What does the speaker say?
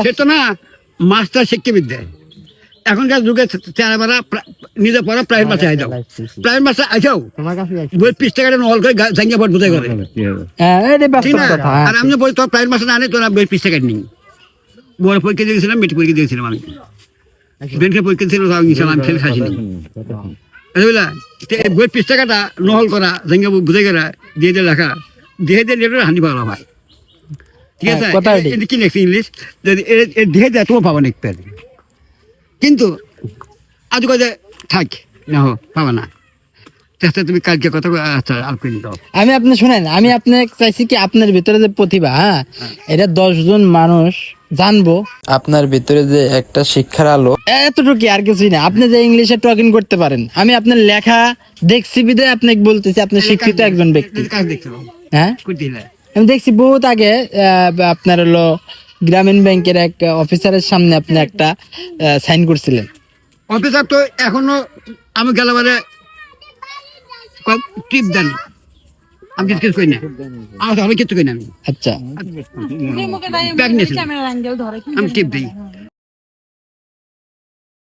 সেটা না মাস্টার শিক্ষাবিদ্যায় এখনকার যুগে চেহারা নিজে পড়া প্রাইভেট মাসে আই যাও প্রাইভেট মাসে আইসাও বই 30 টাকা নহল করে জাঙ্গিয়া পড় বুঝাই করে ঠিক না আর আমি বলি তোর প্রাইভেট মাসে না আনে তোরা বই 30 টাকা নিই বড় পরীক্ষা দিয়েছিলাম মেট্রিক পরীক্ষা দিয়েছিলাম আমি ব্যাংকের পরীক্ষা দিয়েছিলাম আমি ফেল খাসিনি বুঝলা বই 30 টাকাটা নহল করা জাঙ্গিয়া বুঝাই করা দিয়ে দিয়ে লেখা দিয়ে দিয়ে হানি পাগলা ভাই ঠিক আছে কি লেখছি ইংলিশ দিয়ে দেয় তোমার পাবা লিখতে কিন্তু আজ কাজে থাক না হো পাবা না তুমি কালকে কথা আচ্ছা আর করে দাও আমি আপনি শুনেন আমি আপনাকে চাইছি কি আপনার ভিতরে যে প্রতিভা হ্যাঁ এটা 10 জন মানুষ জানবো আপনার ভিতরে যে একটা শিক্ষার আলো এতটুকু আর কিছুই না আপনি যে ইংলিশে টকিং করতে পারেন আমি আপনার লেখা দেখছি বিদে আপনাকে বলতেছি আপনি শিক্ষিত একজন ব্যক্তি কাজ দেখছো হ্যাঁ কুটিলা আমি দেখছি বহুত আগে আপনার হলো গ্রামীণ ব্যাংকের এক অফিসারের সামনে আপনি একটা সাইন করছিলেন অফিসার তো এখনো আমি গেলাবারে টিপ দেন আমি কিছু কই না আমি কিছু কই না আমি আচ্ছা ব্যাগ নিয়েছিলাম আমি টিপ দিই